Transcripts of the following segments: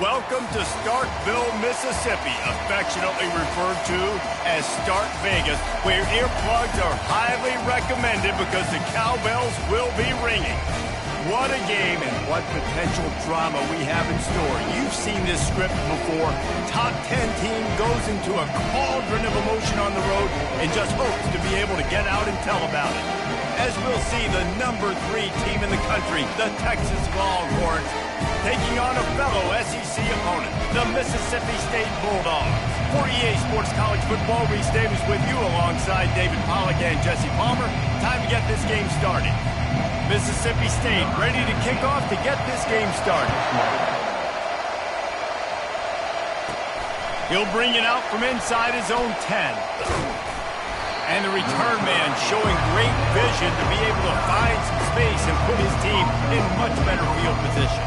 Welcome to Starkville, Mississippi, affectionately referred to as Stark Vegas, where earplugs are highly recommended because the cowbells will be ringing. What a game and what potential drama we have in store. You've seen this script before. Top 10 team goes into a cauldron of emotion on the road and just hopes to be able to get out and tell about it. As we'll see, the number 3 team in the country, the Texas Longhorns, taking on a fellow SEC opponent, the Mississippi State Bulldogs. For EA Sports College Football, Reese Davis with you alongside David Pollack and Jesse Palmer. Time to get this game started. Mississippi State ready to kick off to get this game started. He'll bring it out from inside his own 10. And the return man showing great vision to be able to find some space and put his team in much better field position.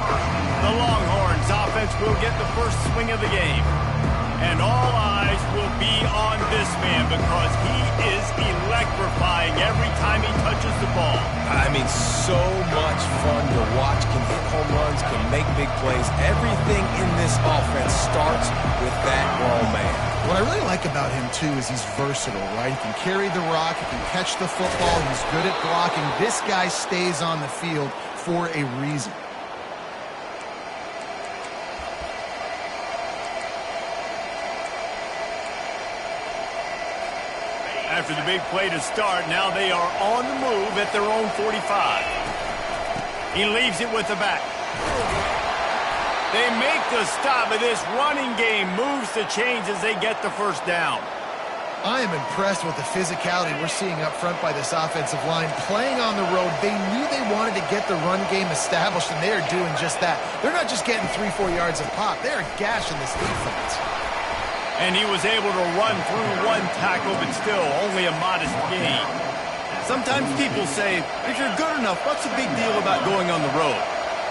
The Longhorns offense will get the first swing of the game. And all eyes will be on this man because he is electrifying every time he touches the ball. I mean, so much fun to watch. Can hit home runs, can make big plays. Everything in this offense starts with that raw man. What I really like about him, too, is he's versatile, right? He can carry the rock, he can catch the football, he's good at blocking. This guy stays on the field for a reason. After the big play to start, now they are on the move at their own 45. He leaves it with the back. They make the stop, and this running game moves the chains as they get the first down. I am impressed with the physicality we're seeing up front by this offensive line. Playing on the road, they knew they wanted to get the run game established, and they are doing just that. They're not just getting 3-4 yards of pop. They are gashing this defense. And he was able to run through one tackle, but still only a modest gain. Sometimes people say, if you're good enough, what's the big deal about going on the road?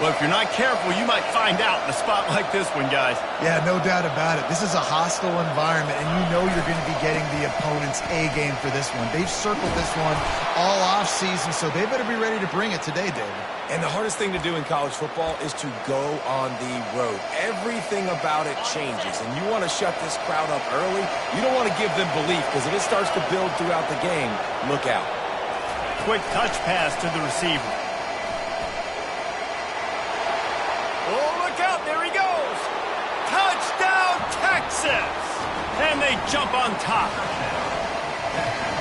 Well, if you're not careful, you might find out in a spot like this one, guys. Yeah, no doubt about it. This is a hostile environment, and you know you're going to be getting the opponent's A game for this one. They've circled this one all offseason, so they better be ready to bring it today, David. And the hardest thing to do in college football is to go on the road. Everything about it changes, and you want to shut this crowd up early. You don't want to give them belief, because if it starts to build throughout the game, look out. Quick touch pass to the receiver. Oh, look out, there he goes. Touchdown, Texas! And they jump on top.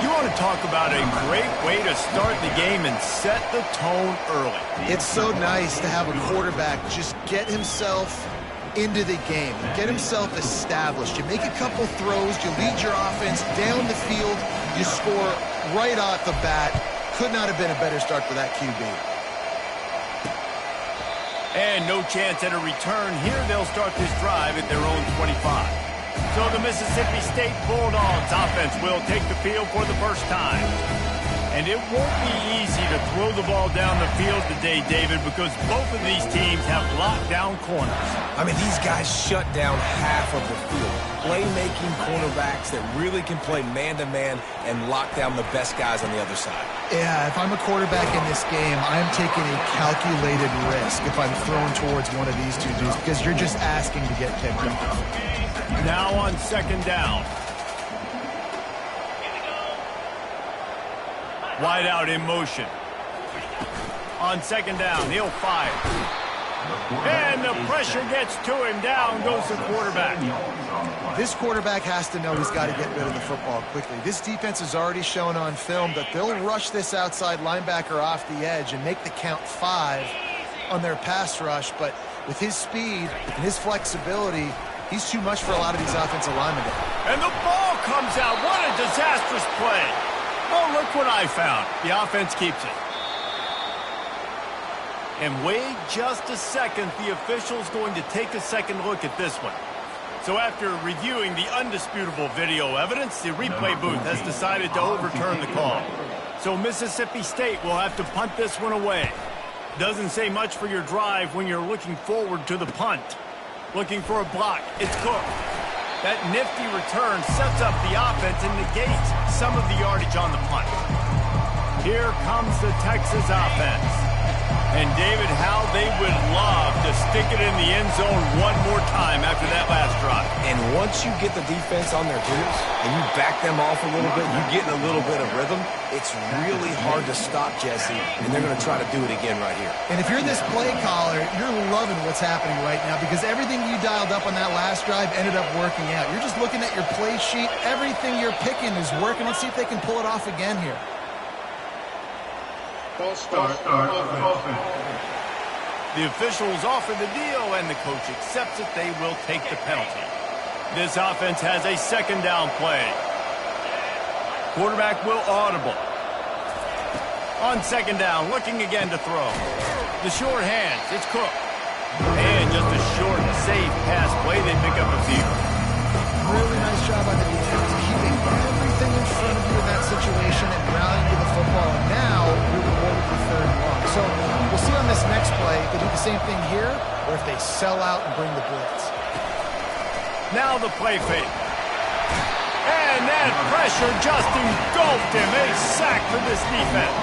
You want to talk about a great way to start the game and set the tone early. It's so nice to have a quarterback just get himself into the game, get himself established. You make a couple throws, you lead your offense down the field, you score right off the bat. Could not have been a better start for that QB. And no chance at a return here. They'll start this drive at their own 25. So the Mississippi State Bulldogs offense will take the field for the first time. And it won't be easy to throw the ball down the field today, David, because both of these teams have locked down corners. I mean, these guys shut down half of the field. Playmaking cornerbacks that really can play man-to-man and lock down the best guys on the other side. Yeah, if I'm a quarterback in this game, I'm taking a calculated risk if I'm thrown towards one of these two dudes because you're just asking to get picked up. Now on second down. Wide out in motion. On second down, he'll fire. And the pressure gets to him. Down goes the quarterback. This quarterback has to know he's got to get rid of the football quickly. This defense has already shown on film that they'll rush this outside linebacker off the edge and make the count 5 on their pass rush. But with his speed and his flexibility, he's too much for a lot of these offensive linemen. And the ball comes out. What a disastrous play. Oh, look what I found. The offense keeps it. And wait just a second. The official's going to take a second look at this one. So after reviewing the undisputable video evidence, the replay booth has decided to overturn the call. So Mississippi State will have to punt this one away. Doesn't say much for your drive when you're looking forward to the punt. Looking for a block. It's Cook. That nifty return sets up the offense and negates some of the yardage on the punt. Here comes the Texas offense. And David, how they would love to stick it in the end zone one more time after that last drive. And once you get the defense on their heels and you back them off a little bit, you get in a little bit of rhythm, it's really hard to stop, Jesse, and they're going to try to do it again right here. And if you're this play caller, you're loving what's happening right now because everything you dialed up on that last drive ended up working out. You're just looking at your play sheet. Everything you're picking is working. Let's see if they can pull it off again here. Start offense. The officials offer the deal, and the coach accepts it. They will take the penalty. This offense has a second down play. Quarterback will audible. On second down, looking again to throw. The short hands, it's Cook. And just a short, safe pass play. They pick up a few. Really nice job on the defense, keeping everything in front of you in that situation and rallying to the football. And now you're rewarded for third and long. So we'll see on this next play if they do the same thing here or if they sell out and bring the blitz. Now the play fake. And that pressure just engulfed him. A sack for this defense.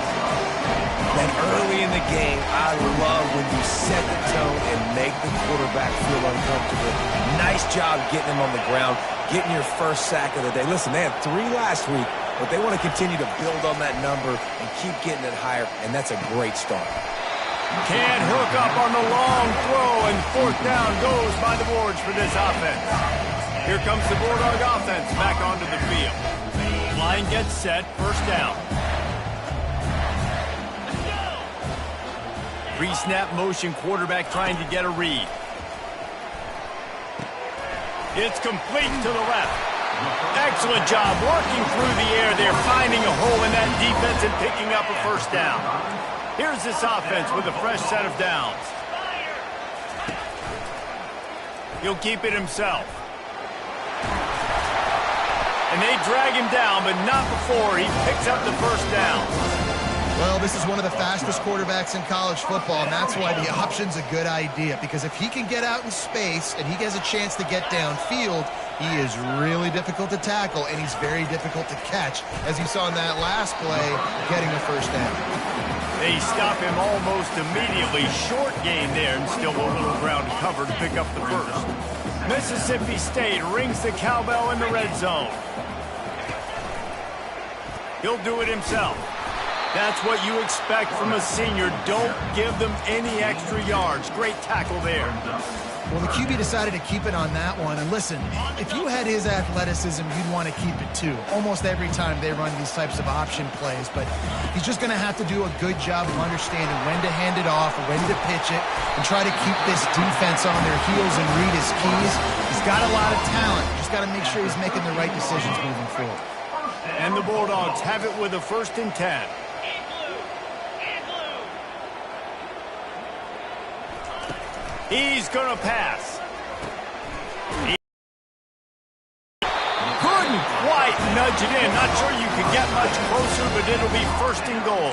Then early in the game, I love when you set the tone and make the quarterback feel uncomfortable. Nice job getting him on the ground, getting your first sack of the day. Listen, they had 3 last week, but they want to continue to build on that number and keep getting it higher, and that's a great start. Can't hook up on the long throw, and fourth down goes by the boards for this offense. Here comes the Bulldog offense back onto the field. Line gets set, first down. Pre-snap motion, quarterback trying to get a read. It's complete to the left. Excellent job working through the air there, finding a hole in that defense and picking up a first down. Here's this offense with a fresh set of downs. He'll keep it himself. And they drag him down, but not before he picks up the first down. Well, this is one of the fastest quarterbacks in college football, and that's why the option's a good idea. Because if he can get out in space and he has a chance to get downfield, he is really difficult to tackle, and he's very difficult to catch, as you saw in that last play, getting a first down. They stop him almost immediately. Short gain there, and still a little ground to cover to pick up the first. Mississippi State rings the cowbell in the red zone. He'll do it himself. That's what you expect from a senior. Don't give them any extra yards. Great tackle there. Well, the QB decided to keep it on that one. And listen, if you had his athleticism, you'd want to keep it too. Almost every time they run these types of option plays. But he's just going to have to do a good job of understanding when to hand it off, when to pitch it, and try to keep this defense on their heels and read his keys. He's got a lot of talent. Just got to make sure he's making the right decisions moving forward. And the Bulldogs have it with a 1st and 10. He's going to pass. He couldn't quite nudge it in. Not sure you could get much closer, but it'll be 1st and goal.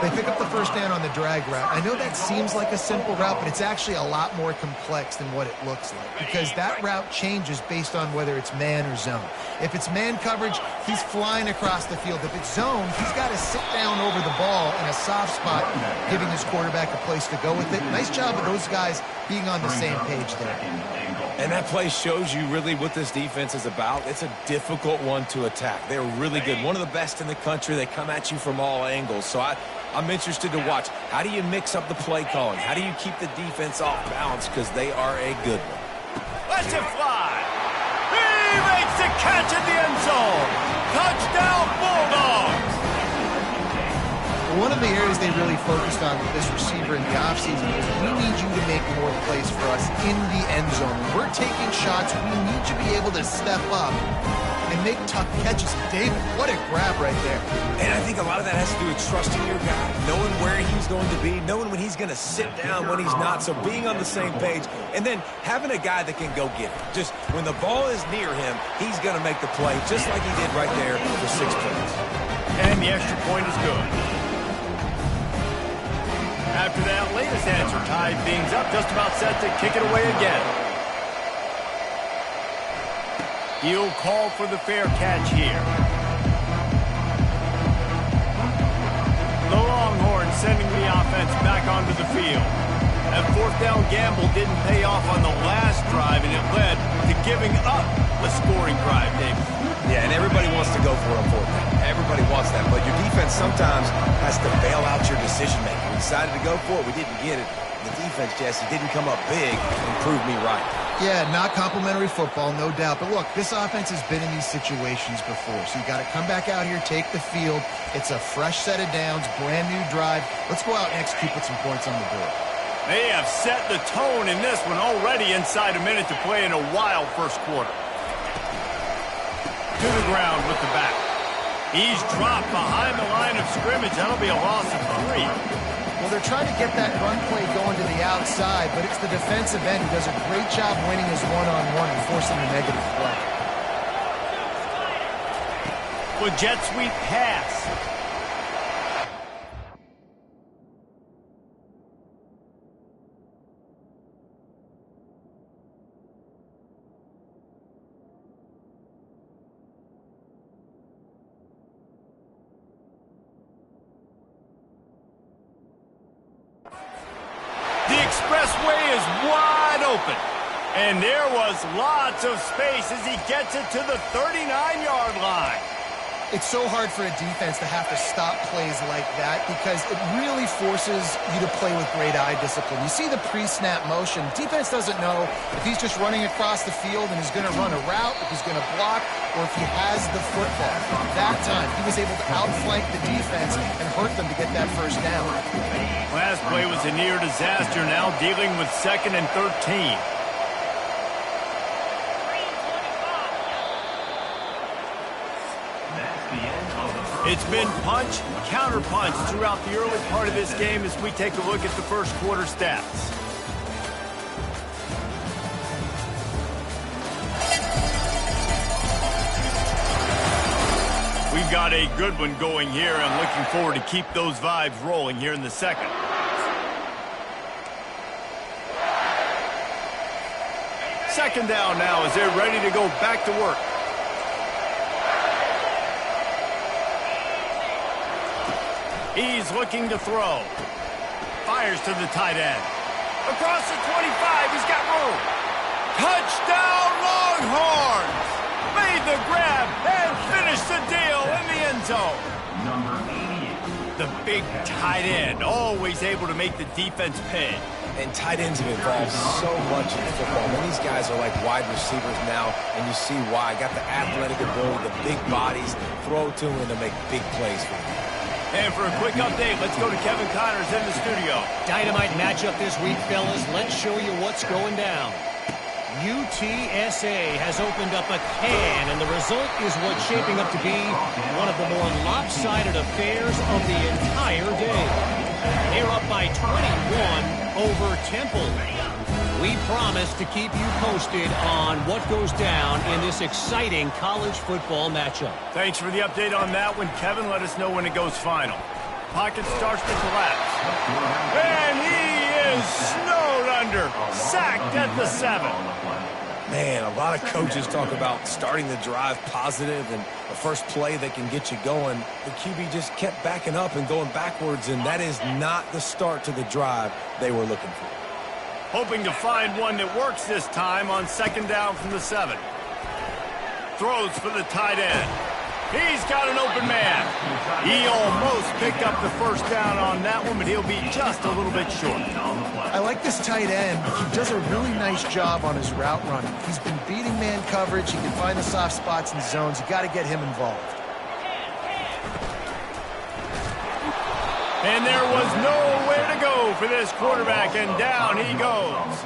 They pick up the first down on the drag route. I know that seems like a simple route, but it's actually a lot more complex than what it looks like because that route changes based on whether it's man or zone. If it's man coverage, he's flying across the field. If it's zone, he's got to sit down over the ball in a soft spot, giving his quarterback a place to go with it. Nice job of those guys being on the same page there. And that play shows you really what this defense is about. It's a difficult one to attack. They're really good. One of the best in the country. They come at you from all angles. So I'm interested to watch. How do you mix up the play calling? How do you keep the defense off balance? Because they are a good one. Let's it fly. He makes the catch in the end zone. Touchdown, Bulldogs. One of the areas they really focused on with this receiver in the offseason was we need you to make more plays for us in the end zone. When we're taking shots, we need you to be able to step up and make tough catches. David, what a grab right there. And I think a lot of that has to do with trusting your guy, knowing where he's going to be, knowing when he's going to sit down, when he's not, so being on the same page, and then having a guy that can go get it. Just when the ball is near him, he's going to make the play, just like he did right there for 6 points. And the extra point is good. After that latest answer tied things up, just about set to kick it away again. He'll call for the fair catch here. The Longhorns sending the offense offense back onto the field. That fourth down gamble didn't pay off on the last drive, and it led to giving up a scoring drive, David. Yeah, and everybody wants to go for it on fourth down. Everybody wants that, but your defense sometimes has to bail out your decision-making. We decided to go for it. We didn't get it. The defense, Jesse, didn't come up big and prove me right. Yeah, not complimentary football, no doubt. But look, this offense has been in these situations before, so you got to come back out here, take the field. It's a fresh set of downs, brand new drive. Let's go out and execute, put some points on the board. They have set the tone in this one already inside a minute to play in a wild first quarter. To the ground with the back. He's dropped behind the line of scrimmage. That'll be a loss of 3. Well, they're trying to get that run play going to the outside, but it's the defensive end who does a great job winning his one-on-one and forcing a negative play. With jet sweep pass. Expressway is wide open. And there was lots of space as he gets it to the 39-yard line. It's so hard for a defense to have to stop plays like that because it really forces you to play with great eye discipline. You see the pre-snap motion. Defense doesn't know if he's just running across the field and he's going to run a route, if he's going to block, or if he has the football. That time, he was able to outflank the defense and hurt them to get that first down. Last play was a near disaster, now dealing with 2nd and 13. It's been punch, counter punch throughout the early part of this game as we take a look at the first quarter stats. We've got a good one going here. I'm looking forward to keep those vibes rolling here in the second. Second down now as they're ready to go back to work. He's looking to throw. Fires to the tight end. Across the 25, he's got room. Touchdown Longhorns! Made the grab and finished the deal in the end zone. The big tight end, always able to make the defense pay. And tight ends have evolved so much in football. I mean, these guys are like wide receivers now, and you see why. Got the athletic ability, the big bodies, throw to them to make big plays for them. And for a quick update, let's go to Kevin Connors in the studio. Dynamite matchup this week, fellas. Let's show you what's going down. UTSA has opened up a can, and the result is what's shaping up to be one of the more lopsided affairs of the entire day. They're up by 21 over Temple. We promise to keep you posted on what goes down in this exciting college football matchup. Thanks for the update on that one, Kevin. Let us know when it goes final. Pocket starts to collapse. And he is snowed under. Sacked at the 7. Man, a lot of coaches talk about starting the drive positive and the first play that can get you going. The QB just kept backing up and going backwards, and that is not the start to the drive they were looking for. Hoping to find one that works this time on second down from the 7. Throws for the tight end. He's got an open man. He almost picked up the first down on that one, but he'll be just a little bit short. I like this tight end. He does a really nice job on his route running. He's been beating man coverage. He can find the soft spots and zones. You got to get him involved. And there was nowhere to go for this quarterback, and down he goes.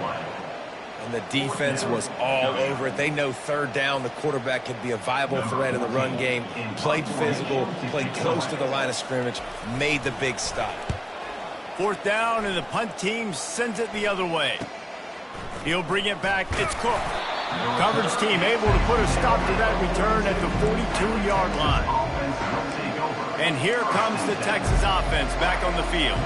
And the defense was all over it. They know third down, the quarterback could be a viable threat in the run game. Played physical, played close to the line of scrimmage, made the big stop. Fourth down, and the punt team sends it the other way. He'll bring it back. It's Cook. Coverage team able to put a stop to that return at the 42-yard line. And here comes the Texas offense back on the field.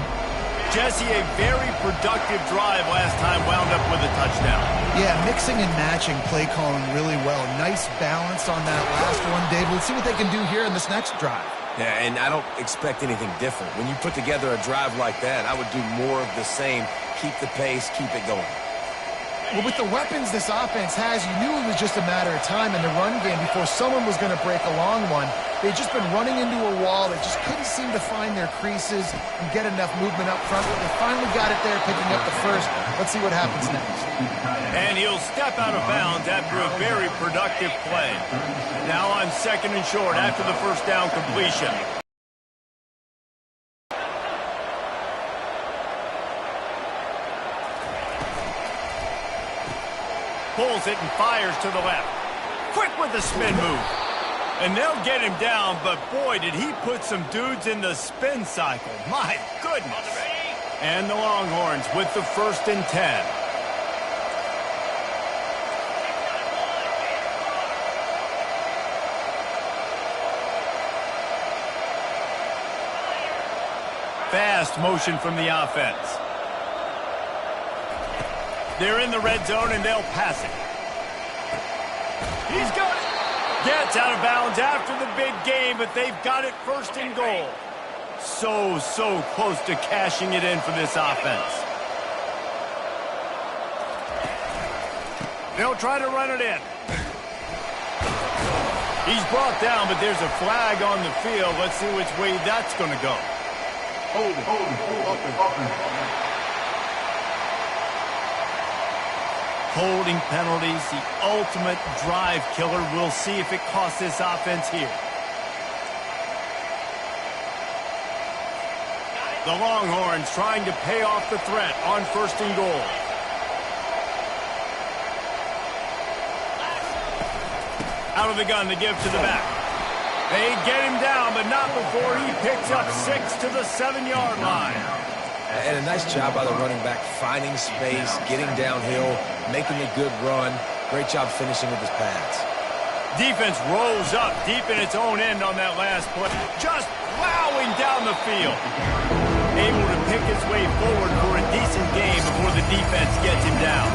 Jesse, a very productive drive last time wound up with a touchdown. Yeah, mixing and matching play calling really well. Nice balance on that last one, Dave. Let's see what they can do here in this next drive. Yeah, and I don't expect anything different. When you put together a drive like that, I would do more of the same. Keep the pace, keep it going. Well, with the weapons this offense has, you knew it was just a matter of time in the run game before someone was going to break a long one. They'd just been running into a wall. They just couldn't seem to find their creases and get enough movement up front, but they finally got it there, picking up the first. Let's see what happens next. And he'll step out of bounds after a very productive play. Now on 2nd and short after the first down completion. Pulls it and fires to the left. Quick with the spin move. And they'll get him down, but boy, did he put some dudes in the spin cycle. My goodness. And the Longhorns with the 1st and 10. Fast motion from the offense. They're in the red zone, and they'll pass it. He's got it. Gets out of bounds after the big game, but they've got it 1st and goal. So close to cashing it in for this offense. They'll try to run it in. He's brought down, but there's a flag on the field. Let's see which way that's going to go. Hold it. Holding penalties, the ultimate drive killer. We'll see if it costs this offense here. The Longhorns trying to pay off the threat on 1st and goal. Out of the gun to give to the back. They get him down, but not before he picks up 6 to the 7-yard line. And a nice job by the running back, finding space, getting downhill, making a good run. Great job finishing with his pads. Defense rolls up deep in its own end on that last play. Just plowing down the field. Able to pick his way forward for a decent game before the defense gets him down.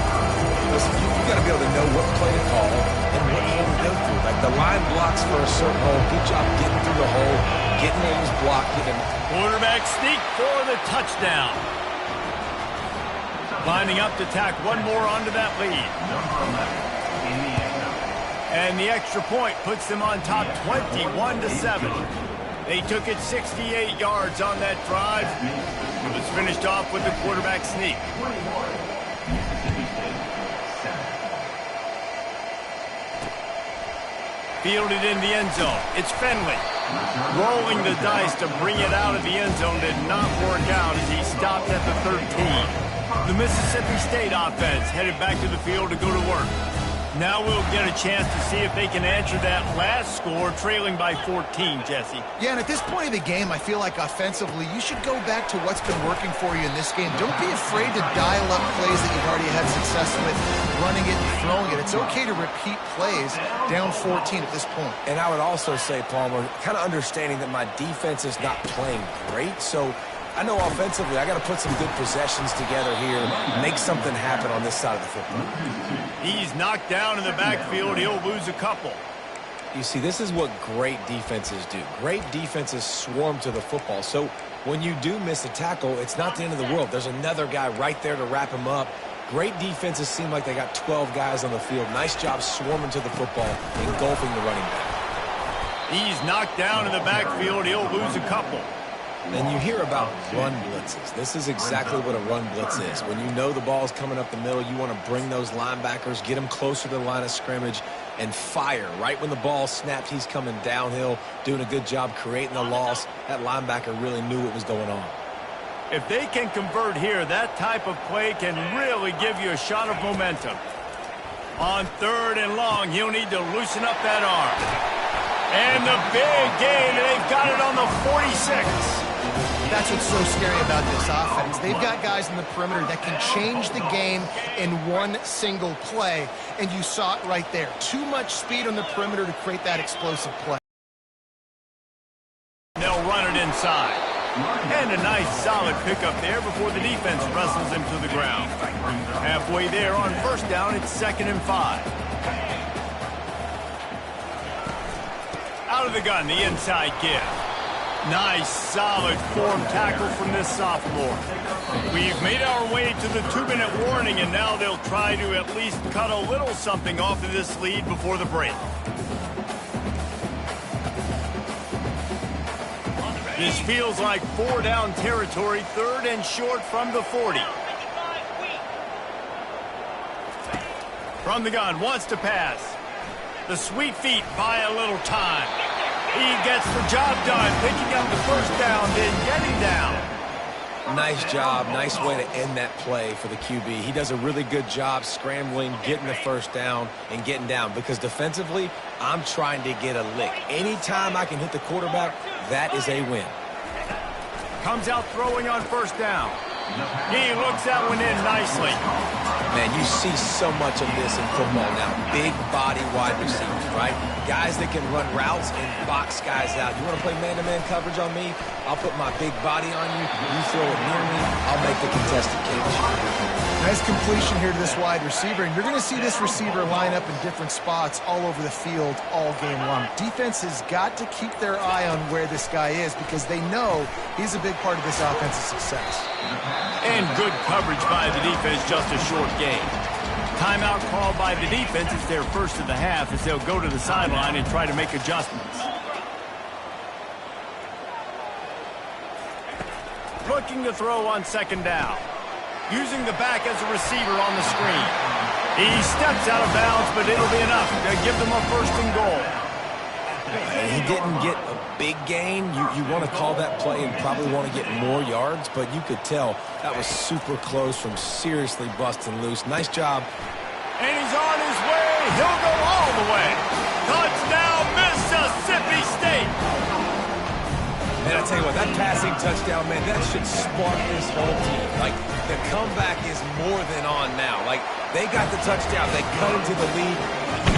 Listen, you got to be able to know what play to call and what hole to go through. Like the line blocks for a certain hole. Good job getting through the hole, getting in his block, getting. Quarterback sneak for the touchdown. Lining up to tack one more onto that lead. And the extra point puts them on top 21-7. They took it 68 yards on that drive. It was finished off with the quarterback sneak. Fielded in the end zone. It's Finley. Rolling the dice to bring it out of the end zone did not work out as he stopped at the 13. The Mississippi State offense headed back to the field to go to work. Now we'll get a chance to see if they can answer that last score, trailing by 14, Jesse. Yeah, and at this point of the game, I feel like offensively, you should go back to what's been working for you in this game. Don't be afraid to dial up plays that you've already had success with, running it and throwing it. It's okay to repeat plays down 14 at this point. And I would also say, Palmer, kind of understanding that my defense is not playing great, so I know offensively I got to put some good possessions together here, make something happen on this side of the football. He's knocked down in the backfield. He'll lose a couple. You see, this is what great defenses do. Great defenses swarm to the football. So when you do miss a tackle, it's not the end of the world. There's another guy right there to wrap him up. Great defenses seem like they got 12 guys on the field. Nice job swarming to the football, engulfing the running back. He's knocked down in the backfield. He'll lose a couple. And you hear about run blitzes. This is exactly what a run blitz is. When you know the ball's coming up the middle, you want to bring those linebackers, get them closer to the line of scrimmage, and fire. Right when the ball snapped, he's coming downhill, doing a good job creating a loss. That linebacker really knew what was going on. If they can convert here, that type of play can really give you a shot of momentum. On 3rd and long, he'll need to loosen up that arm. And the big gain, they've got it on the 46. That's what's so scary about this offense. They've got guys in the perimeter that can change the game in one single play, and you saw it right there. Too much speed on the perimeter to create that explosive play. They'll run it inside. And a nice solid pickup there before the defense wrestles him to the ground. Halfway there on 1st down, it's 2nd and 5. Out of the gun, the inside give. Nice, solid form tackle from this sophomore. We've made our way to the 2-minute warning, and now they'll try to at least cut a little something off of this lead before the break. This feels like 4-down territory, 3rd and short from the 40. From the gun, wants to pass. The sweet feet buy a little time. He gets the job done, picking up the first down, then getting down. Nice job. Nice way to end that play for the QB. He does a really good job scrambling, getting the first down, and getting down. Because defensively, I'm trying to get a lick. Anytime I can hit the quarterback, that is a win. Comes out throwing on first down. He looks that one in nicely. Man, you see so much of this in football now. Big body wide receivers, right? Guys that can run routes and box guys out. You want to play man-to-man coverage on me? I'll put my big body on you. You throw it near me, I'll make the contested catch. Nice completion here to this wide receiver, and you're going to see this receiver line up in different spots all over the field all game long. Defense has got to keep their eye on where this guy is because they know he's a big part of this offense's success. And good coverage by the defense, just a short game. Timeout called by the defense. It's their first of the half as they'll go to the sideline and try to make adjustments. Looking to throw on second down. Using the back as a receiver on the screen. He steps out of bounds, but it'll be enough to give them a first and goal. He didn't get a big gain. You want to call that play and probably want to get more yards, but you could tell that was super close from seriously busting loose. Nice job. And he's on his way. He'll go all the way. Touchdown, Mississippi State. Man, I tell you what, that passing touchdown, man, that should spark this whole team. Like, the comeback is more than on now. Like, they got the touchdown. They cut into the lead.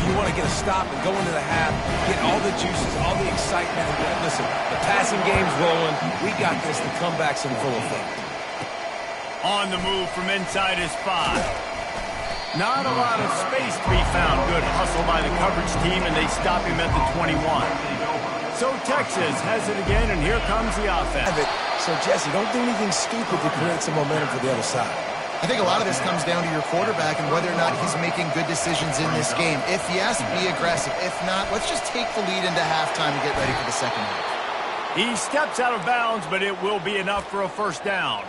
You want to get a stop and go into the half, get all the juices, all the excitement. And listen, the passing game's rolling. We got this. The comeback's in full effect. On the move from inside his 5. Not a lot of space to be found. Good hustle by the coverage team, and they stop him at the 21. So Texas has it again, and here comes the offense. So, Jesse, don't do anything stupid to create some momentum for the other side. I think a lot of this comes down to your quarterback and whether or not he's making good decisions in this game. If yes, be aggressive. If not, let's just take the lead into halftime and get ready for the second half. He steps out of bounds, but it will be enough for a first down.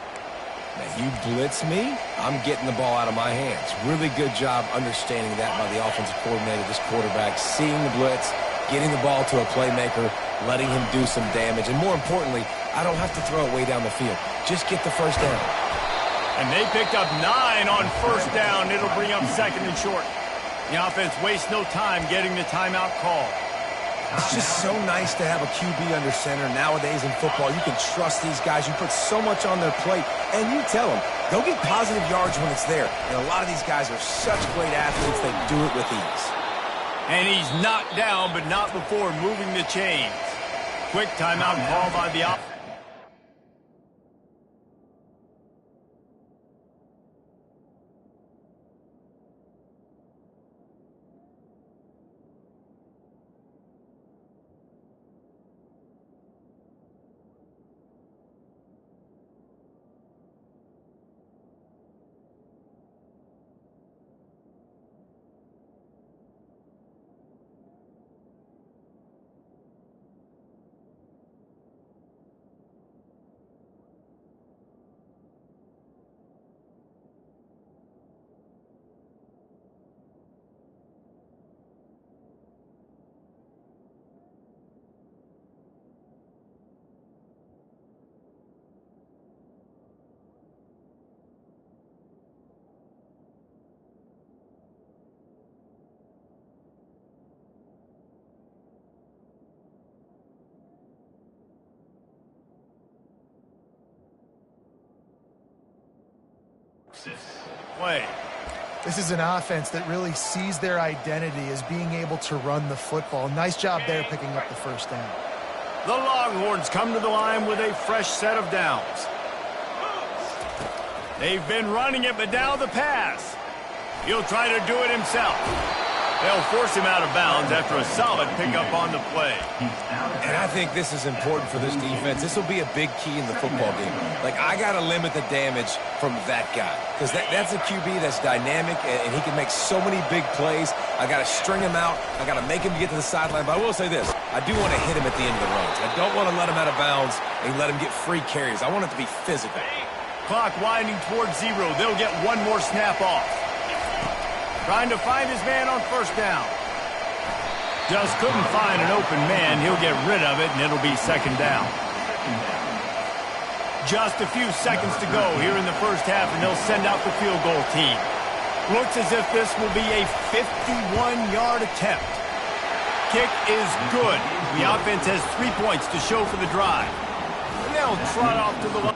Now, you blitz me, I'm getting the ball out of my hands. Really good job understanding that by the offensive coordinator, this quarterback, seeing the blitz, getting the ball to a playmaker, letting him do some damage. And more importantly, I don't have to throw it way down the field. Just get the first down. And they picked up 9 on first down. It'll bring up second and short. The offense wastes no time getting the timeout call. It's just so nice to have a QB under center nowadays in football. You can trust these guys. You put so much on their plate, and you tell them, go get positive yards when it's there. And a lot of these guys are such great athletes, they do it with ease. And he's knocked down, but not before moving the chains. Quick timeout call by the offense. Play. This is an offense that really sees their identity as being able to run the football. Nice job there picking up the first down. The Longhorns come to the line with a fresh set of downs. They've been running it, but now the pass. He'll try to do it himself. They'll force him out of bounds after a solid pickup on the play. And I think this is important for this defense. This will be a big key in the football game. Like, I got to limit the damage from that guy because that's a QB that's dynamic, and he can make so many big plays. I got to string him out. I got to make him get to the sideline. But I will say this. I do want to hit him at the end of the runs. I don't want to let him out of bounds and let him get free carries. I want it to be physical. Clock winding towards 0. They'll get one more snap off. Trying to find his man on first down. Just couldn't find an open man. He'll get rid of it, and it'll be second down. Just a few seconds to go here in the first half, and they'll send out the field goal team. Looks as if this will be a 51-yard attempt. Kick is good. The offense has 3 points to show for the drive. And they'll trot off to the line.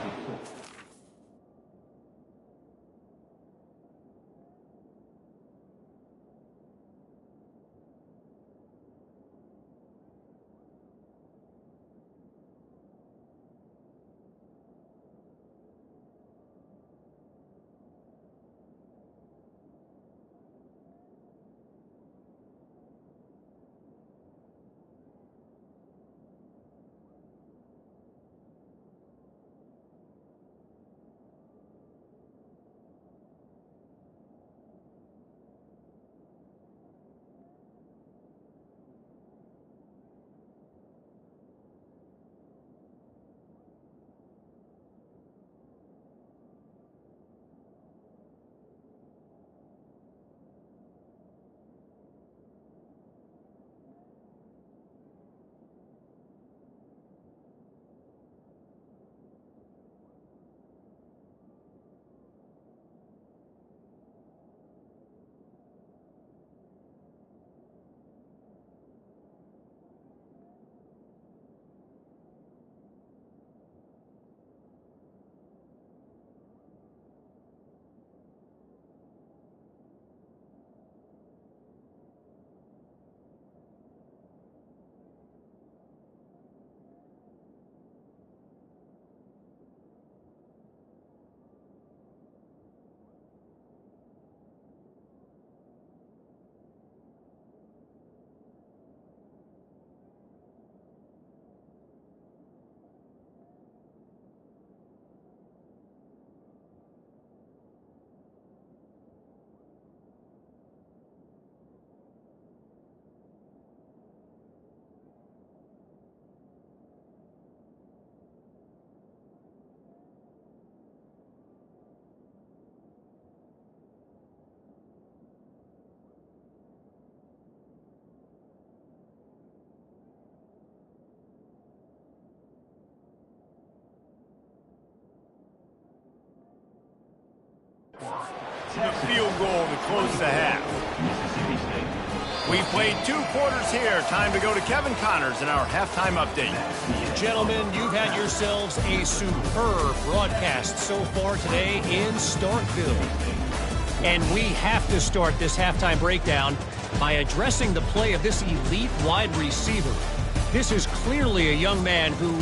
The field goal to close the half. We played 2 quarters here. Time to go to Kevin Connors in our halftime update. Gentlemen, you've had yourselves a superb broadcast so far today in Starkville. And we have to start this halftime breakdown by addressing the play of this elite wide receiver. This is clearly a young man who,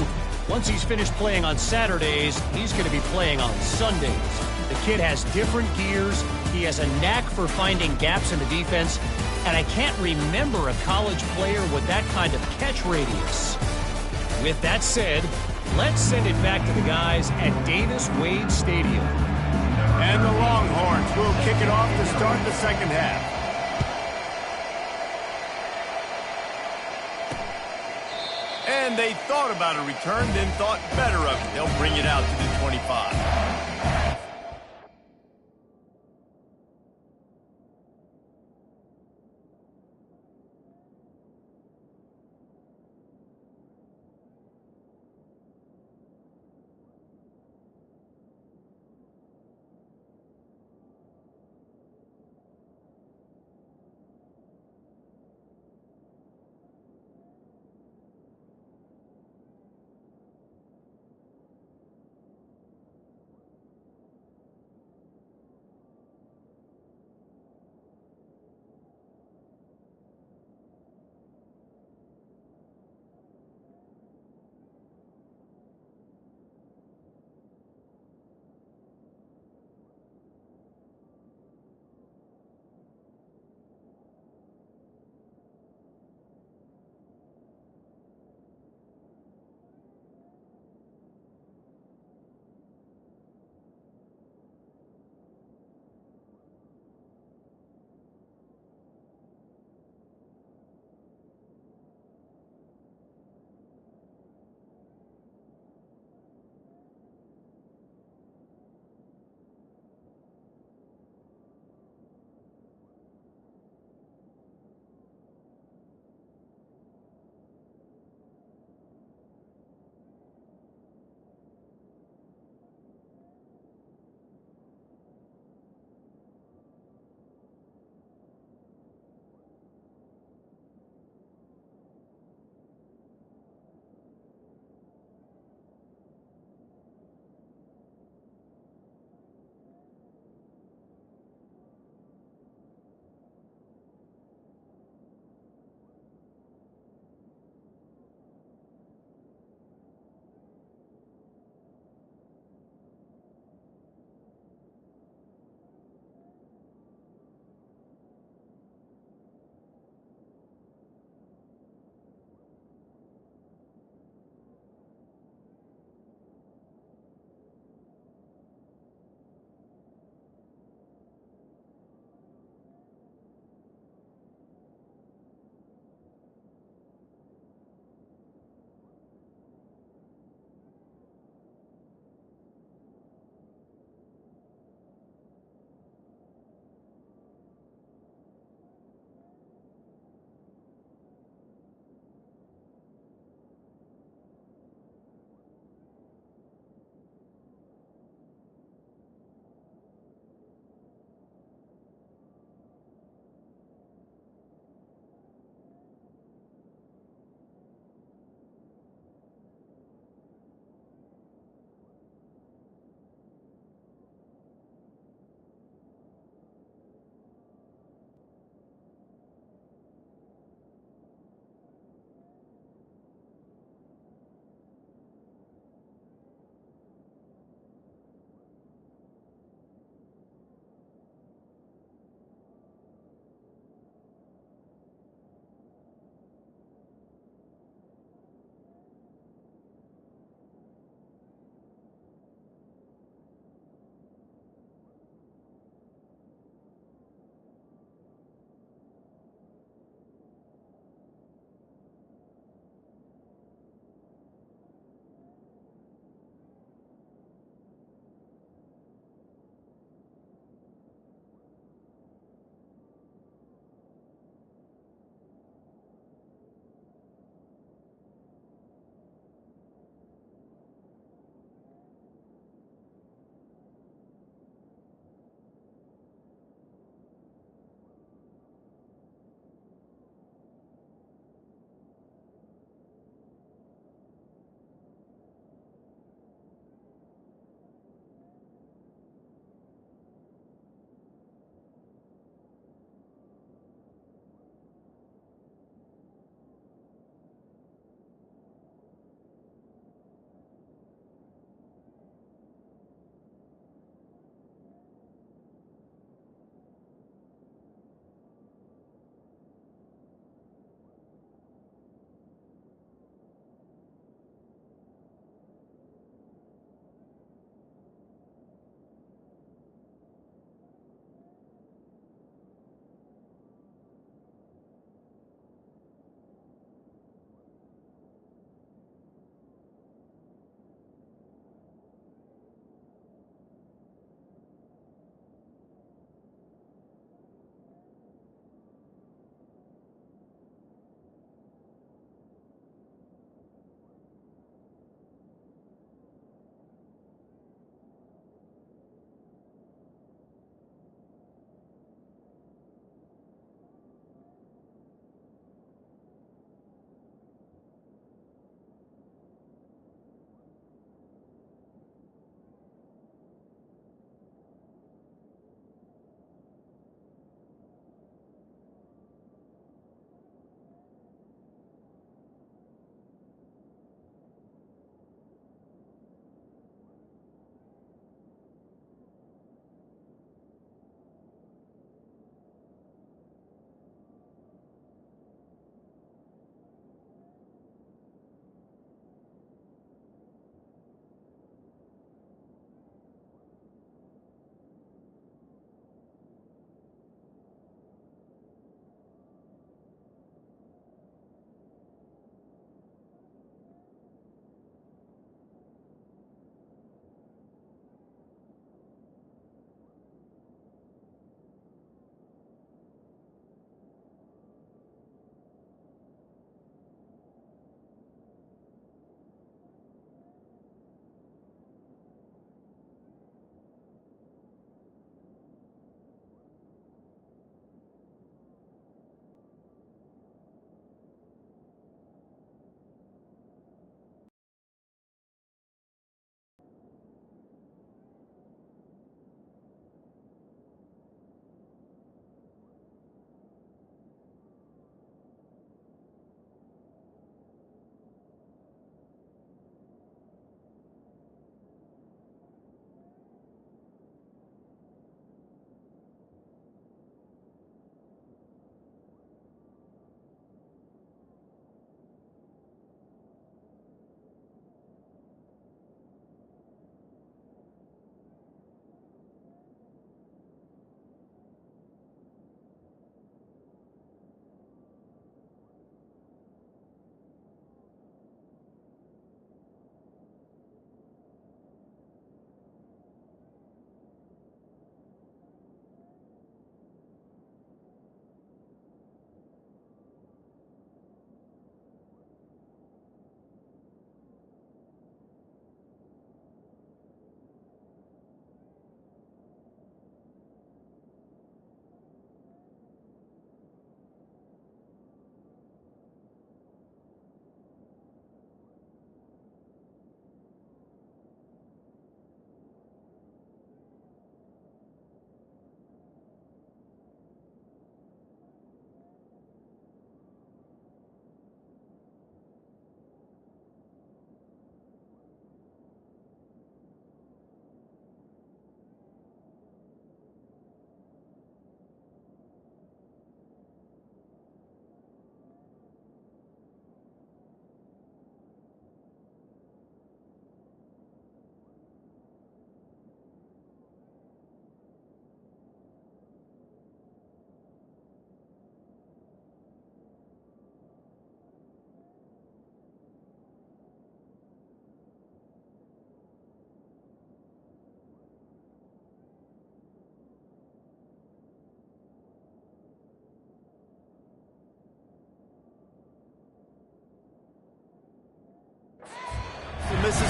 once he's finished playing on Saturdays, he's going to be playing on Sundays. The kid has different gears. He has a knack for finding gaps in the defense. And I can't remember a college player with that kind of catch radius. With that said, let's send it back to the guys at Davis-Wade Stadium. And the Longhorns will kick it off to start the second half. And they thought about a return, then thought better of it. They'll bring it out to the 25.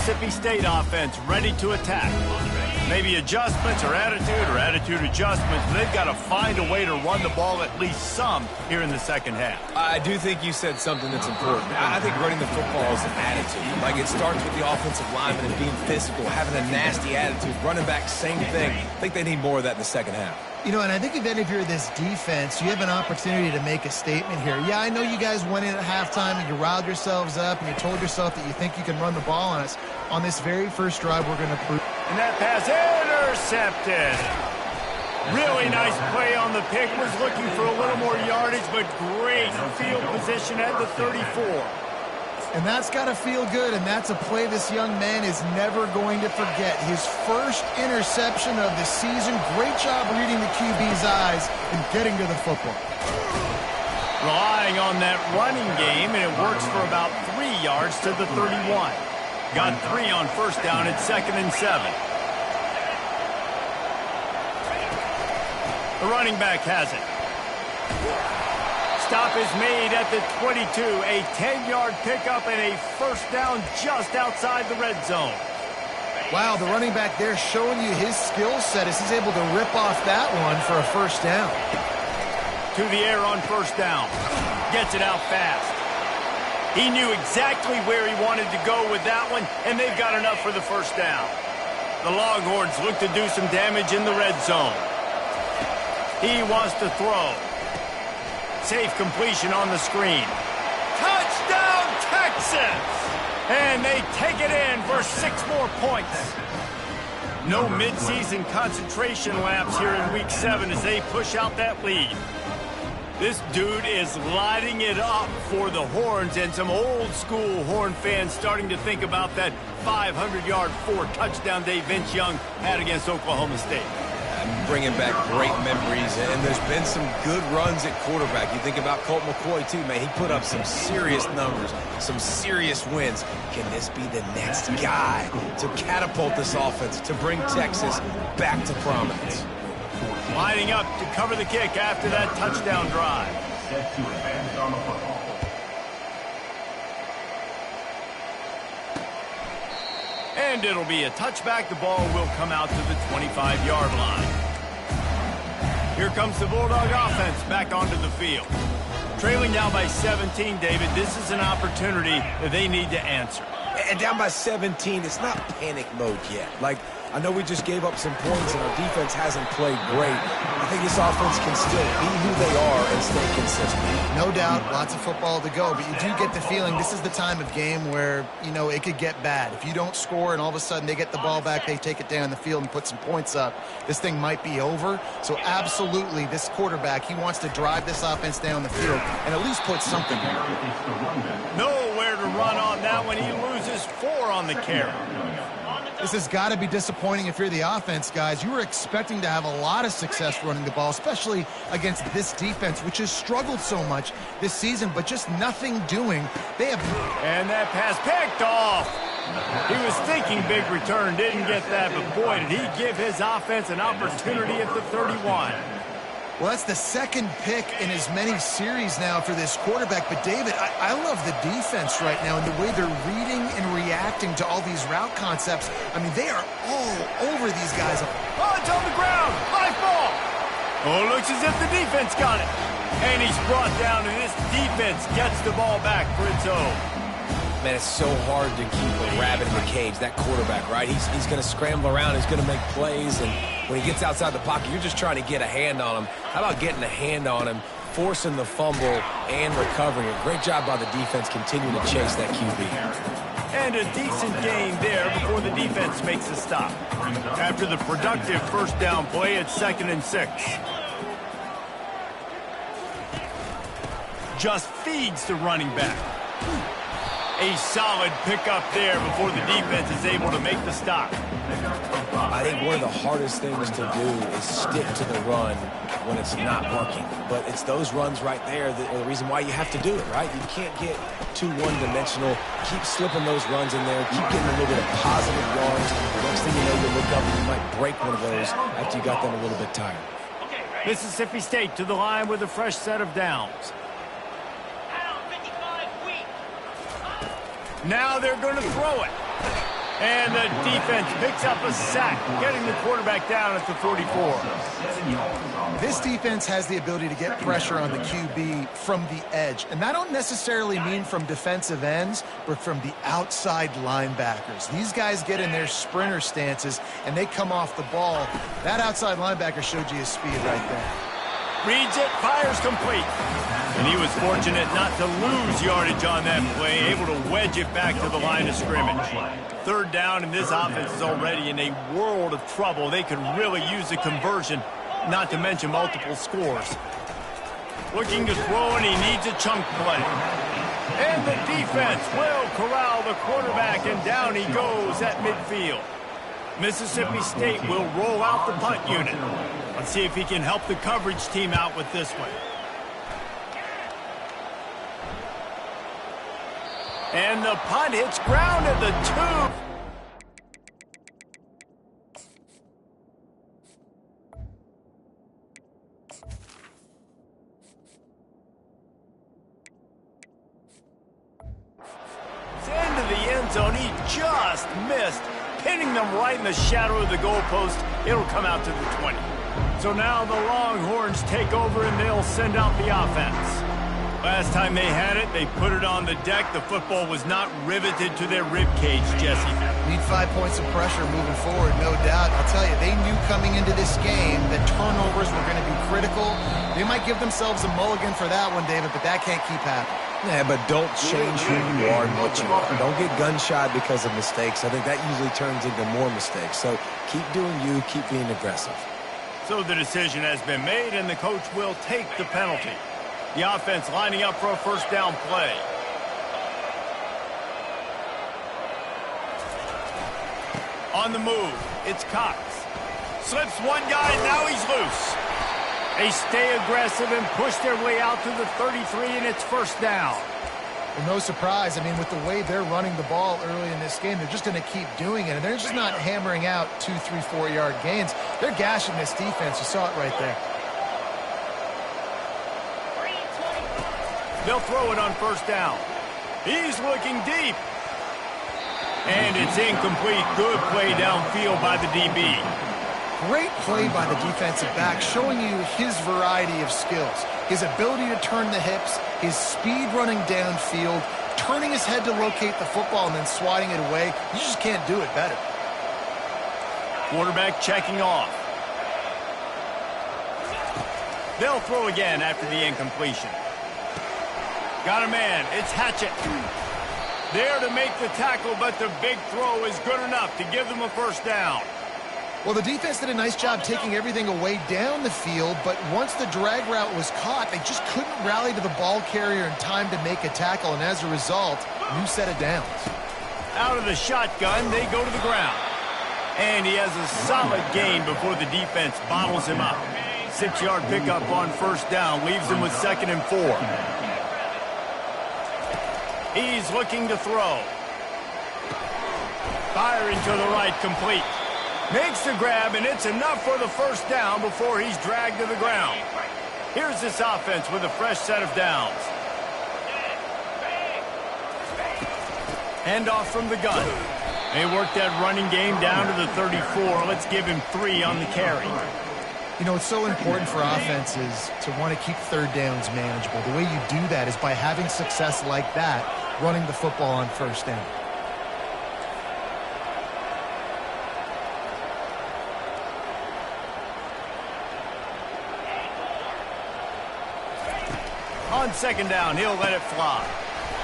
Mississippi State offense ready to attack. Maybe adjustments or attitude adjustments. They've got to find a way to run the ball at least some here in the second half. I do think you said something that's important. I think running the football is an attitude. Like, it starts with the offensive lineman and being physical, having a nasty attitude. Running back, same thing. I think they need more of that in the second half. You know, and I think if you're this defense, you have an opportunity to make a statement here. Yeah, I know you guys went in at halftime and you riled yourselves up and you told yourself that you think you can run the ball on us. On this very first drive, we're going to prove. And that pass intercepted. Really nice play on the pick. Was looking for a little more yardage, but great field position at the 34. And that's got to feel good, and that's a play this young man is never going to forget. His first interception of the season. Great job reading the QB's eyes and getting to the football. Relying on that running game, and it works for about 3 yards to the 31. Got 3 on first down at 2nd and 7. The running back has it. Stop is made at the 22. A 10-yard pickup and a first down just outside the red zone. Wow, the running back there showing you his skill set as he's able to rip off that one for a first down. To the air on first down. Gets it out fast. He knew exactly where he wanted to go with that one, and they've got enough for the first down. The Longhorns look to do some damage in the red zone. He wants to throw. Safe completion on the screen. Touchdown, Texas! And they take it in for 6 more points. No midseason concentration laps here in Week 7 as they push out that lead. This dude is lighting it up for the Horns, and some old-school Horn fans starting to think about that 500-yard 4-touchdown day Vince Young had against Oklahoma State. I'm bringing back great memories, and there's been some good runs at quarterback. You think about Colt McCoy, too, man. He put up some serious numbers, some serious wins. Can this be the next guy to catapult this offense, to bring Texas back to prominence? Lining up to cover the kick after that touchdown drive. Set to advance on the football. And it'll be a touchback. The ball will come out to the 25-yard line. Here comes the Bulldog offense back onto the field. Trailing down by 17, David, this is an opportunity that they need to answer. And down by 17, it's not panic mode yet. Like, I know we just gave up some points and our defense hasn't played great. I think this offense can still be who they are and stay consistent. No doubt, lots of football to go, but you do get the feeling this is the time of game where, you know, it could get bad. If you don't score and all of a sudden they get the ball back, they take it down the field and put some points up, this thing might be over. So absolutely, this quarterback, he wants to drive this offense down the field and at least put something there. Nowhere to run on that one. He loses 4 on the carry. This has got to be disappointing if you're the offense, guys. You were expecting to have a lot of success running the ball, especially against this defense, which has struggled so much this season, but just nothing doing. They have... And that pass picked off. He was thinking big return, didn't get that, but boy, did he give his offense an opportunity at the 31. Well, that's the second pick in as many series now for this quarterback. But, David, I love the defense right now and the way they're reading and reacting to all these route concepts. I mean, they are all over these guys. Oh, it's on the ground. High ball. Oh, it looks as if the defense got it. And he's brought down, and this defense gets the ball back for its own. Man, it's so hard to keep a rabbit in the cage, that quarterback, right? He's going to scramble around. He's going to make plays, and when he gets outside the pocket, you're just trying to get a hand on him. How about getting a hand on him, forcing the fumble, and recovering it? Great job by the defense continuing to chase that QB. And a decent gain there before the defense makes a stop. After the productive first down play at 2nd and 6. Just feeds the running back. A solid pickup there before the defense is able to make the stop. I think one of the hardest things to do is stick to the run when it's not working. But it's those runs right there that are the reason why you have to do it, right? You can't get too one-dimensional. Keep slipping those runs in there. Keep getting a little bit of positive yards. The next thing you know, you look up and you might break one of those after you got them a little bit tired. Mississippi State to the line with a fresh set of downs. Now they're going to throw it. And the defense picks up a sack, getting the quarterback down at the 44. This defense has the ability to get pressure on the QB from the edge. And that don't necessarily mean from defensive ends, but from the outside linebackers. These guys get in their sprinter stances, and they come off the ball. That outside linebacker showed you his speed right there. Reads it, fires complete. And he was fortunate not to lose yardage on that play, able to wedge it back to the line of scrimmage. Third down, and this offense is already in a world of trouble. They could really use a conversion, not to mention multiple scores. Looking to throw, and he needs a chunk play. And the defense will corral the quarterback, and down he goes at midfield. Mississippi State will roll out the punt unit. Let's see if he can help the coverage team out with this one. And the punt hits ground at the 2. Into the end zone. He just missed, pinning them right in the shadow of the goalpost. It'll come out to the 20. So now the Longhorns take over, and they'll send out the offense. Last time they had it, they put it on the deck. The football was not riveted to their rib cage, Jesse. Need 5 points of pressure moving forward, no doubt. I'll tell you, they knew coming into this game that turnovers were going to be critical. They might give themselves a mulligan for that one, David, but that can't keep happening. Yeah, but don't change who you are and what you are. Don't get gun-shy because of mistakes. I think that usually turns into more mistakes. So keep doing you, keep being aggressive. So the decision has been made, and the coach will take the penalty. The offense lining up for a first down play. On the move, it's Cox. Slips one guy, now he's loose. They stay aggressive and push their way out to the 33, and it's first down. Well, no surprise. I mean, with the way they're running the ball early in this game, they're just going to keep doing it. And they're just not hammering out 2, 3, 4-yard gains. They're gashing this defense. You saw it right there. They'll throw it on first down. He's looking deep. And it's incomplete. Good play downfield by the DB. Great play by the defensive back, showing you his variety of skills. His ability to turn the hips, his speed running downfield, turning his head to locate the football and then swatting it away. You just can't do it better. Quarterback checking off. They'll throw again after the incompletion. Got a man. It's Hatchett. There to make the tackle, but the big throw is good enough to give them a first down. Well, the defense did a nice job taking everything away down the field, but once the drag route was caught, they just couldn't rally to the ball carrier in time to make a tackle, and as a result, new set of downs. Out of the shotgun, they go to the ground. And he has a solid gain before the defense bottles him up. 6-yard pickup on first down, leaves him with 2nd and 4. He's looking to throw. Firing to the right, complete. Makes the grab, and it's enough for the first down before he's dragged to the ground. Here's this offense with a fresh set of downs. Handoff from the gun. They work that running game down to the 34. Let's give him 3 on the carry. You know, it's so important for offenses to want to keep third downs manageable. The way you do that is by having success like that, running the football on first down. On second down, he'll let it fly.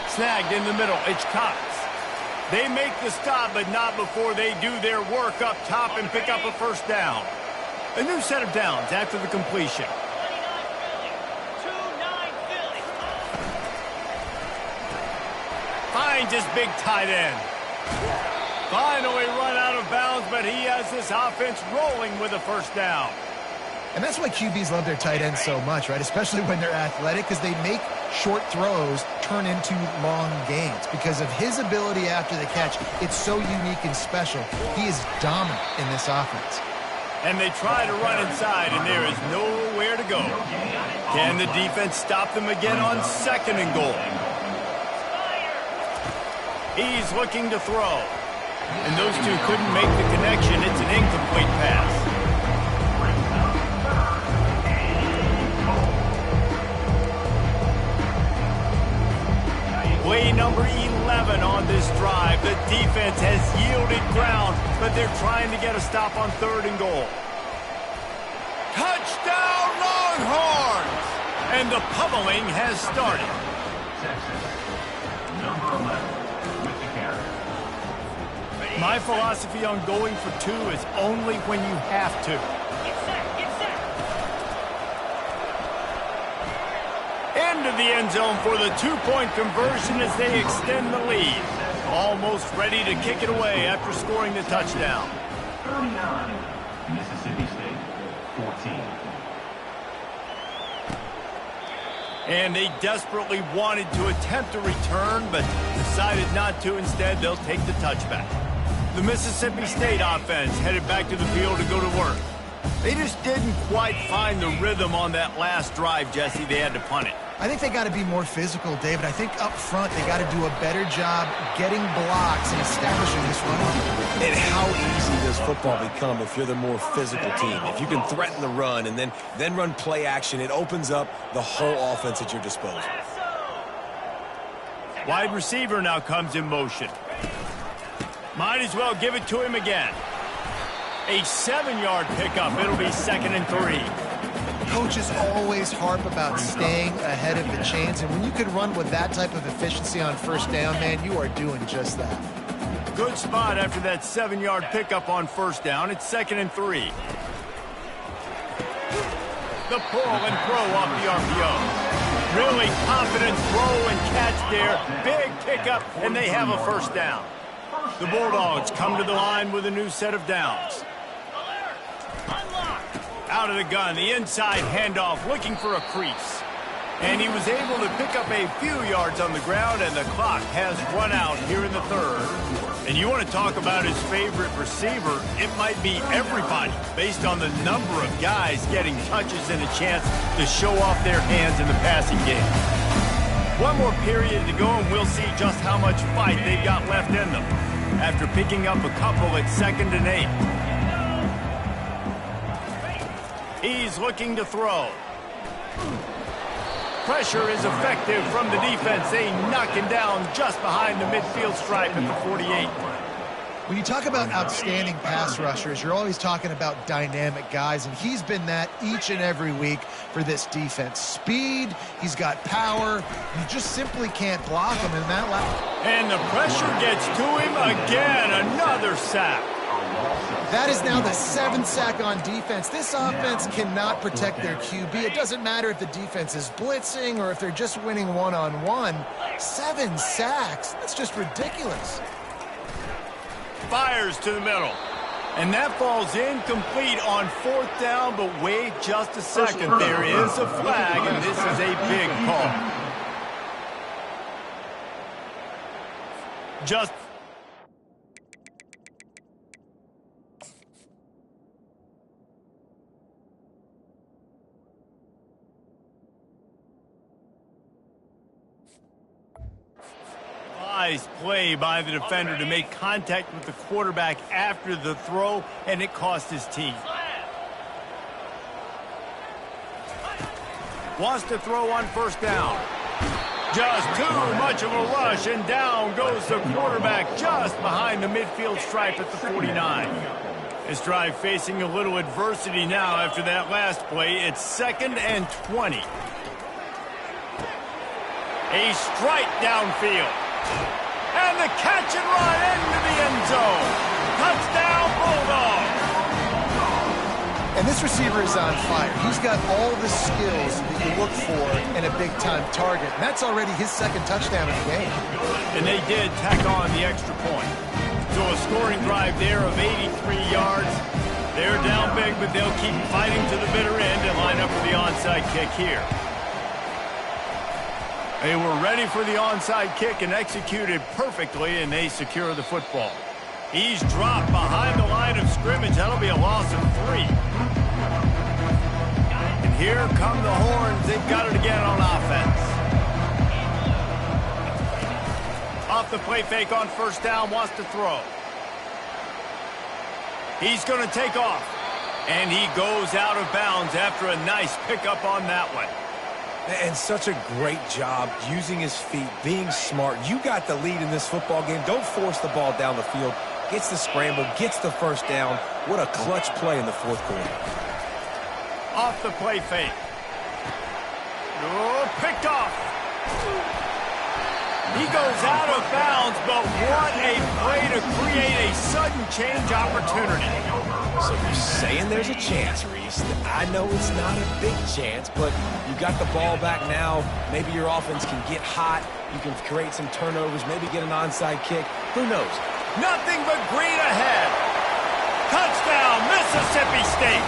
Snagged in the middle, it's Cox. They make the stop, but not before they do their work up top and pick up a first down. A new set of downs after the completion. Finds his big tight end. Finally run out of bounds, but he has this offense rolling with a first down. And that's why QBs love their tight ends so much, right? Especially when they're athletic, because they make short throws turn into long gains. Because of his ability after the catch, it's so unique and special. He is dominant in this offense. And they try to run inside, and there is nowhere to go. Can the defense stop them again on 2nd and goal? He's looking to throw. And those two couldn't make the connection. It's an incomplete pass. Play number 11 on this drive. The defense has yielded ground, but they're trying to get a stop on 3rd and goal. Touchdown, Longhorns! And the pummeling has started. Number 11 with the carry. My philosophy on going for 2 is only when you have to. Into the end zone for the 2-point conversion as they extend the lead. Almost ready to kick it away after scoring the touchdown. 39, Mississippi State, 14. And they desperately wanted to attempt a return, but decided not to. Instead, they'll take the touchback. The Mississippi State offense headed back to the field to go to work. They just didn't quite find the rhythm on that last drive, Jesse. They had to punt it. I think they got to be more physical, David. I think up front they got to do a better job getting blocks and establishing this run. And how easy does football become if you're the more physical team? If you can threaten the run and then run play action, it opens up the whole offense at your disposal. Wide receiver now comes in motion. Might as well give it to him again. A 7-yard pickup. It'll be 2nd and 3. Coaches always harp about staying ahead of the chains, and when you can run with that type of efficiency on 1st down, man, you are doing just that. Good spot after that 7-yard pickup on 1st down. It's 2nd and 3. The pull and throw off the RPO. Really confident throw and catch there. Big pickup, and they have a 1st down. The Bulldogs come to the line with a new set of downs. Out of the gun, the inside handoff, looking for a crease. And he was able to pick up a few yards on the ground, and the clock has run out here in the 3rd. And you want to talk about his favorite receiver, it might be everybody, based on the number of guys getting touches and a chance to show off their hands in the passing game. One more period to go, and we'll see just how much fight they've got left in them after picking up a couple at 2nd and 8. He's looking to throw. Pressure is effective from the defense. They knock him down just behind the midfield stripe at the 48. When you talk about outstanding pass rushers, you're always talking about dynamic guys, and he's been that each and every week for this defense. Speed, he's got power. You just simply can't block him in that lap. And the pressure gets to him again. Another sack. That is now the 7th sack on defense. This offense cannot protect their QB. It doesn't matter if the defense is blitzing or if they're just winning one-on-one. 7 sacks. That's just ridiculous. Fires to the middle. And that falls incomplete on 4th down, but wait just a second. There is a flag, and this is a big call. Just nice play by the defender to make contact with the quarterback after the throw, and it cost his team. Wants to throw on 1st down. Just too much of a rush, and down goes the quarterback just behind the midfield stripe at the 49. This drive facing a little adversity now after that last play. It's 2nd and 20. A strike downfield. And the catch and run into the end zone. Touchdown, Bulldogs. And this receiver is on fire. He's got all the skills that you look for in a big-time target. And that's already his 2nd touchdown of the game. And they did tack on the extra point. So a scoring drive there of 83 yards. They're down big, but they'll keep fighting to the bitter end and line up for the onside kick here. They were ready for the onside kick and executed perfectly, and they secure the football. He's dropped behind the line of scrimmage. That'll be a loss of 3. And here come the Horns. They've got it again on offense. Off the play fake on 1st down, wants to throw. He's going to take off. And he goes out of bounds after a nice pickup on that one. And such a great job using his feet, being smart. You got the lead in this football game. Don't force the ball down the field. Gets the scramble, gets the first down. What a clutch play in the fourth quarter. Off the play fake. Oh, picked off. He goes out of bounds, but what a play to create a sudden change opportunity. So you're saying there's a chance, Reese. I know it's not a big chance, but you got the ball back now. Maybe your offense can get hot. You can create some turnovers, maybe get an onside kick. Who knows? Nothing but green ahead. Touchdown, Mississippi State.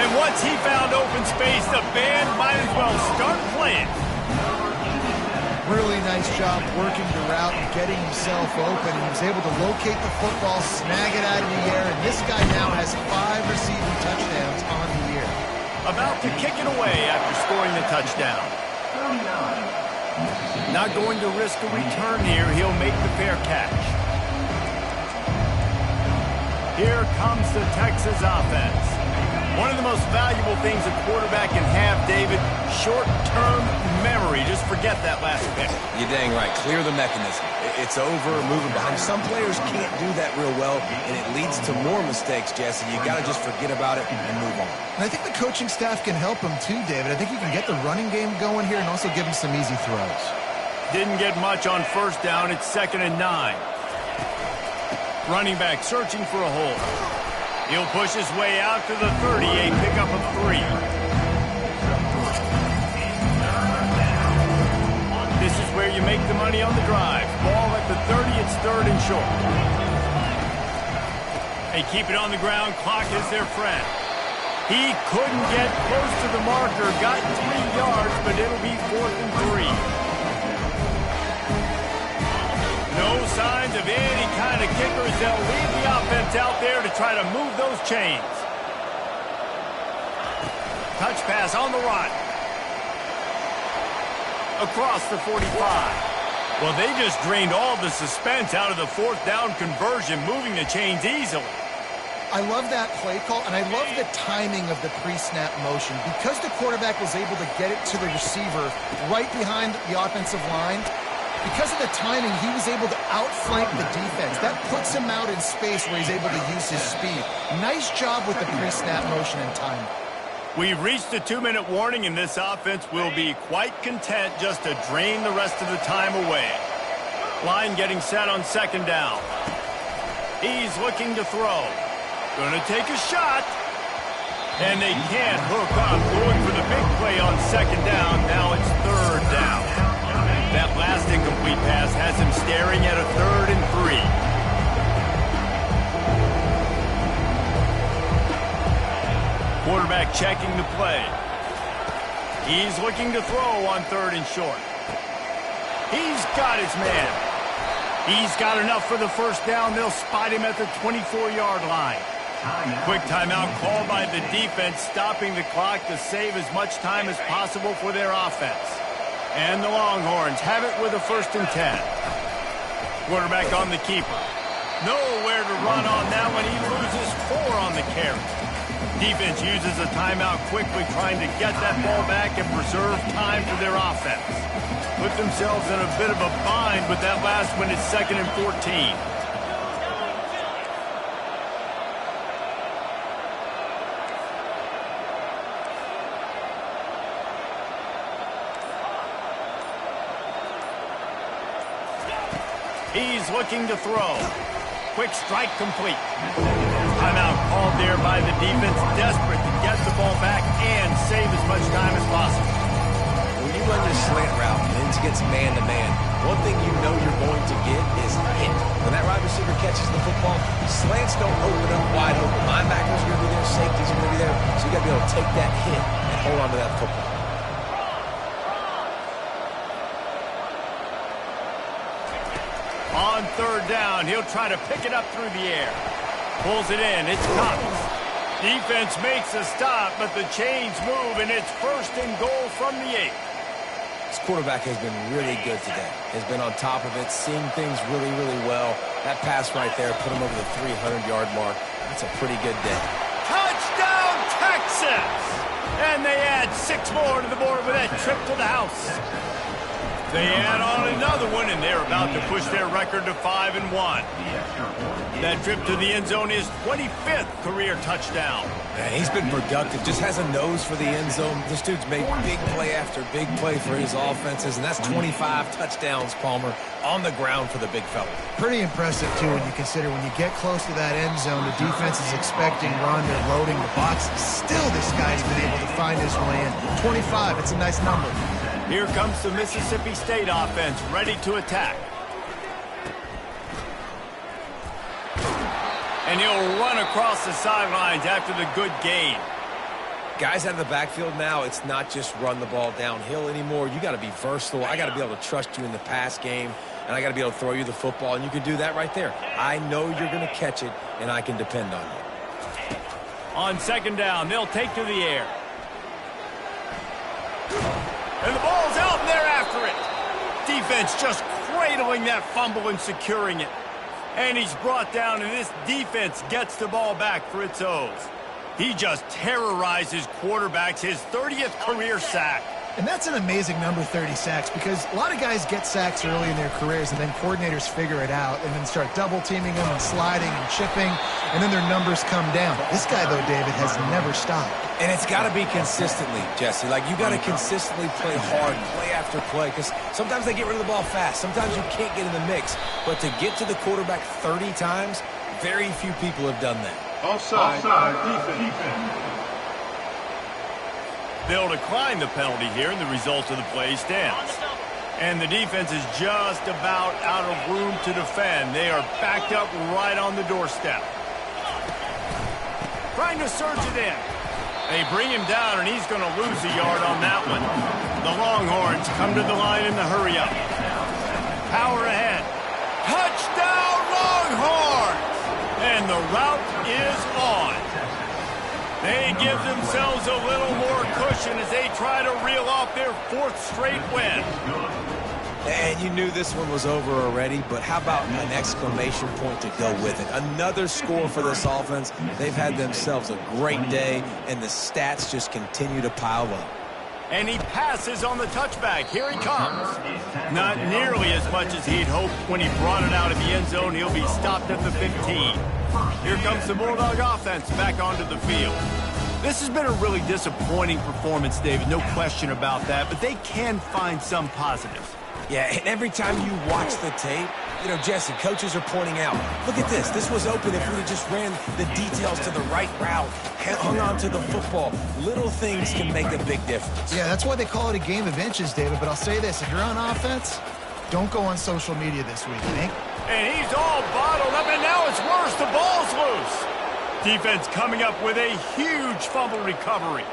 And once he found open space, the band might as well start playing. Really nice job working the route and getting himself open. He was able to locate the football, snag it out of the air, and this guy now has 5 receiving touchdowns on the year. About to kick it away after scoring the touchdown. Not going to risk a return here. He'll make the fair catch. Here comes the Texas offense. One of the most valuable things a quarterback can have, David, short-term memory. Just forget that last pick. You're dang right. Clear the mechanism. It's over, moving behind. Some players can't do that real well, and it leads to more mistakes, Jesse. You got to just forget about it and move on. And I think the coaching staff can help him too, David. I think you can get the running game going here and also give him some easy throws. Didn't get much on first down. It's 2nd and 9. Running back searching for a hole. He'll push his way out to the 30, a pickup of 3. This is where you make the money on the drive. Ball at the 30, it's 3rd and short. They keep it on the ground, clock is their friend. He couldn't get close to the marker, got 3 yards, but it'll be 4th and 3. No signs of any kind of kickers. They'll leave the offense out there to try to move those chains. Touch pass on the run. Across the 45. Well, they just drained all the suspense out of the 4th down conversion, moving the chains easily. I love that play call, and I love the timing of the pre-snap motion. Because the quarterback was able to get it to the receiver right behind the offensive line, because of the timing, he was able to outflank the defense. That puts him out in space where he's able to use his speed. Nice job with the pre-snap motion and timing. We've reached a 2-minute warning, and this offense will be quite content just to drain the rest of the time away. Line getting set on 2nd down. He's looking to throw. Gonna take a shot. And they can't hook up. Going for the big play on 2nd down. Now it's 3rd down. That last incomplete pass has him staring at a 3rd and 3. Quarterback checking the play. He's looking to throw on 3rd and short. He's got his man. He's got enough for the first down. They'll spot him at the 24-yard line. Quick timeout called by the defense, stopping the clock to save as much time as possible for their offense. And the Longhorns have it with a 1st and 10. Quarterback on the keeper. Nowhere to run on that one. He loses 4 on the carry. Defense uses a timeout quickly, trying to get that ball back and preserve time for their offense. Put themselves in a bit of a bind with that last one. It's 2nd and 14. He's looking to throw. Quick strike complete. Timeout called there by the defense, desperate to get the ball back and save as much time as possible. When you run your slant route and it's against man-to-man, one thing you know you're going to get is hit. When that wide receiver catches the football, slants don't open up wide open. Linebackers are going to be there, safeties are going to be there, so you got to be able to take that hit and hold on to that football. On 3rd down, he'll try to pick it up through the air. Pulls it in. It's Cox. Defense makes a stop, but the chains move, and it's 1st and goal from the 8. This quarterback has been really good today. Has been on top of it, seeing things really, really well. That pass right there put him over the 300-yard mark. That's a pretty good day. Touchdown, Texas! And they add 6 more to the board with that trip to the house. They add on another one, and they're about to push their record to 5-1. That trip to the end zone is 25th career touchdown. Man, he's been productive, just has a nose for the end zone. This dude's made big play after big play for his offenses, and that's 25 touchdowns, Palmer, on the ground for the big fella. Pretty impressive, too, when you consider when you get close to that end zone, the defense is expecting run, they're loading the box. Still, this guy's been able to find his way in. 25, it's a nice number. Here comes the Mississippi State offense, ready to attack. And he'll run across the sidelines after the good gain. Guys out of the backfield now, it's not just run the ball downhill anymore. You got to be versatile. I got to be able to trust you in the pass game, and I got to be able to throw you the football, and you can do that right there. I know you're going to catch it, and I can depend on you. On second down, they'll take to the air. And the ball's out, and they're after it. Defense just cradling that fumble and securing it. And he's brought down, and this defense gets the ball back for its O's. He just terrorizes quarterbacks, his 30th career sack. And that's an amazing number, 30 sacks, because a lot of guys get sacks early in their careers, and then coordinators figure it out and then start double-teaming them and sliding and chipping, and then their numbers come down. This guy, though, David, has never stopped. And it's got to be consistently, Jesse. Like, you got to consistently play hard, play after play, because sometimes they get rid of the ball fast. Sometimes you can't get in the mix. But to get to the quarterback 30 times, very few people have done that. Offside defense. They'll decline the penalty here, and the result of the play stands. And the defense is just about out of room to defend. They are backed up right on the doorstep. Trying to surge it in. They bring him down, and he's going to lose a yard on that one. The Longhorns come to the line in the hurry-up. Power ahead. Touchdown, Longhorns! And the route is on. They give themselves a little more cushion as they try to reel off their 4th straight win. And you knew this one was over already, but how about an exclamation point to go with it? Another score for this offense. They've had themselves a great day, and the stats just continue to pile up. And he passes on the touchback. Here he comes. Not nearly as much as he'd hoped when he brought it out of the end zone. He'll be stopped at the 15. Here comes the Bulldog offense back onto the field. This has been a really disappointing performance, David. No question about that, but they can find some positives. Yeah, and every time you watch the tape, you know, Jesse, coaches are pointing out, look at this. This was open if we just ran the details to the right route, hung on to the football. Little things can make a big difference. Yeah, that's why they call it a game of inches, David. But I'll say this, if you're on offense, don't go on social media this week, Hank. And he's all bottled up, and now it's worse. The ball's loose. Defense coming up with a huge fumble recovery.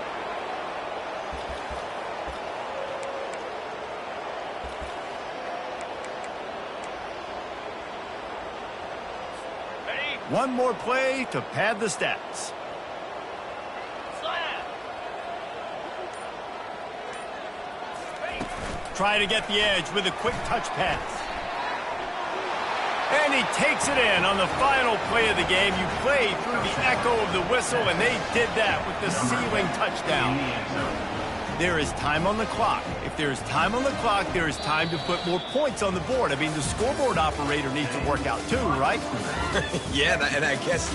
One more play to pad the stats. Try to get the edge with a quick touch pass. And he takes it in on the final play of the game. You played through the echo of the whistle, and they did that with the ceiling touchdown. There is time on the clock. If there is time on the clock, there is time to put more points on the board. I mean, the scoreboard operator needs to work out too, right? Yeah, and I guess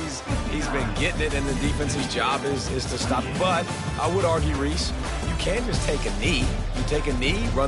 he's been getting it, and the defense's job is to stop. But I would argue, Reese, you can just take a knee. You take a knee, run the